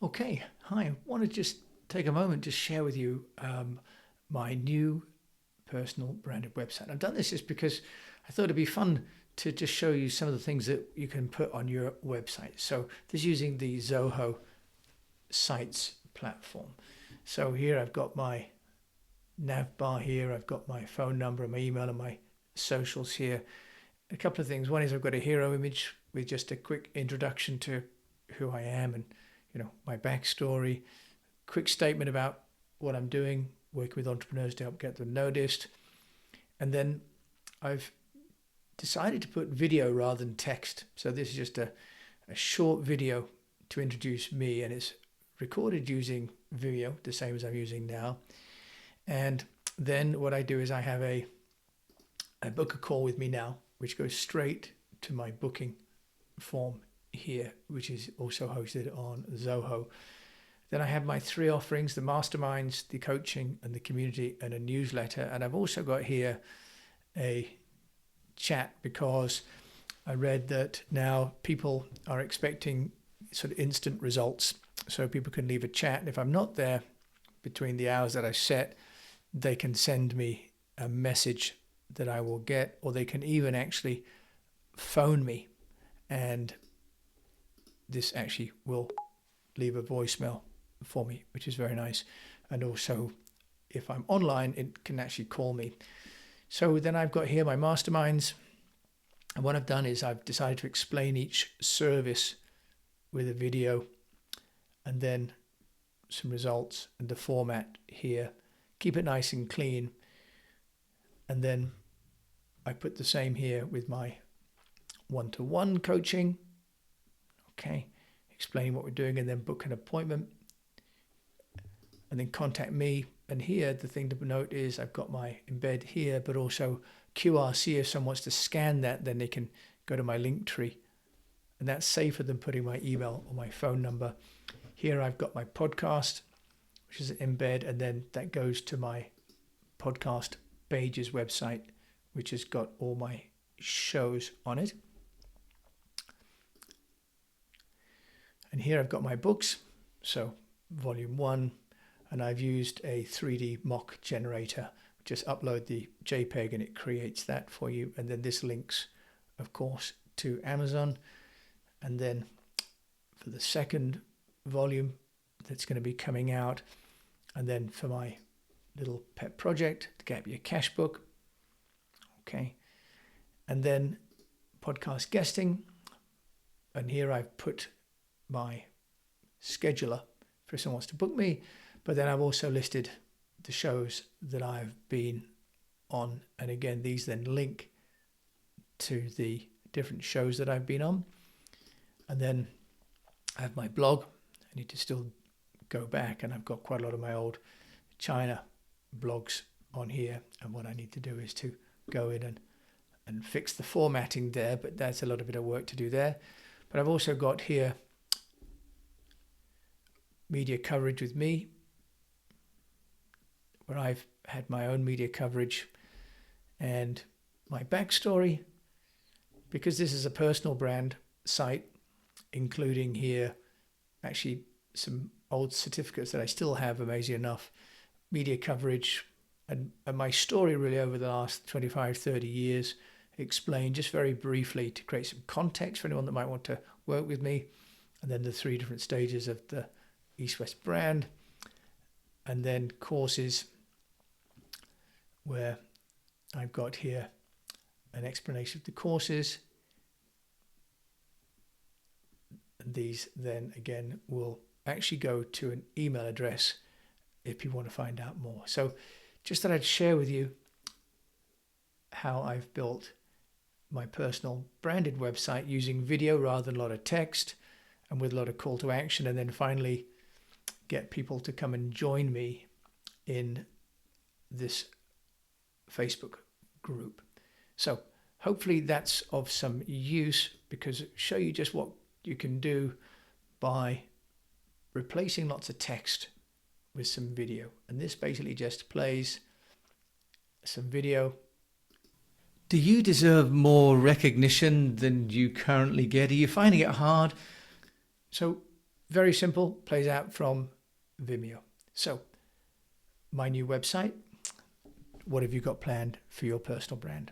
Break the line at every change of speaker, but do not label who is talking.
Okay, hi. I want to just take a moment to share with you my new personal branded website. I've done this just because I thought it'd be fun to just show you some of the things that you can put on your website. So this is using the ZOHO sites platform. So here I've got my nav bar here, I've got my phone number and my email and my socials here. A couple of things. One is I've got a hero image with just a quick introduction to who I am and my backstory, quick statement about what I'm doing, working with entrepreneurs to help get them noticed. And then I've decided to put video rather than text. So this is just a short video to introduce me, and it's recorded using Vimeo, the same as I'm using now. And then what I do is I have I book a call with me now, which goes straight to my booking form here, which is also hosted on ZOHO. Then I have my three offerings: the masterminds, the coaching and the community, and a newsletter. And I've also got here a chat, because I read that now people are expecting sort of instant results. So people can leave a chat, and if I'm not there between the hours that I set, they can send me a message that I will get, or they can even actually phone me, and this actually will leave a voicemail for me, which is very nice. And also, if I'm online, it can actually call me. So then I've got here my masterminds. And what I've done is I've decided to explain each service with a video, and then some results and the format here. Keep it nice and clean. And then I put the same here with my one-to-one coaching. Okay, explaining what we're doing, and then book an appointment, and then contact me. And here the thing to note is I've got my embed here, but also QRC. If someone wants to scan that, then they can go to my link tree, and that's safer than putting my email or my phone number. Here I've got my podcast, which is an embed, and then that goes to my podcast pages website, which has got all my shows on it. And here I've got my books, so volume 1, and I've used a 3D mock generator. Just upload the JPEG and it creates that for you. And then this links, of course, to Amazon. And then for the second volume that's going to be coming out, and then for my little pet project, the Gap Year Cash Book. Okay. And then podcast guesting. And here I've put my scheduler for if someone wants to book me, but then I've also listed the shows that I've been on, and again these then link to the different shows that I've been on. And then I have my blog. I need to still go back, and I've got quite a lot of my old China blogs on here, and what I need to do is to go in and fix the formatting there, but that's a lot of bit of work to do there. But I've also got here media coverage with me, where I've had my own media coverage, and my backstory, because this is a personal brand site, including here actually some old certificates that I still have, amazing enough, media coverage, and my story really over the last 25, 30 years, explained just very briefly to create some context for anyone that might want to work with me, and then the 3 different stages of the East-West brand, and then courses, where I've got here an explanation of the courses. These then again will actually go to an email address if you want to find out more. So just thought I'd share with you how I've built my personal branded website using video rather than a lot of text, and with a lot of call to action, and then finally get people to come and join me in this Facebook group. So hopefully that's of some use, because it show you just what you can do by replacing lots of text with some video. And this basically just plays some video. Do you deserve more recognition than you currently get? Are you finding it hard? So very simple, plays out from Vimeo. So my new website, what have you got planned for your personal brand?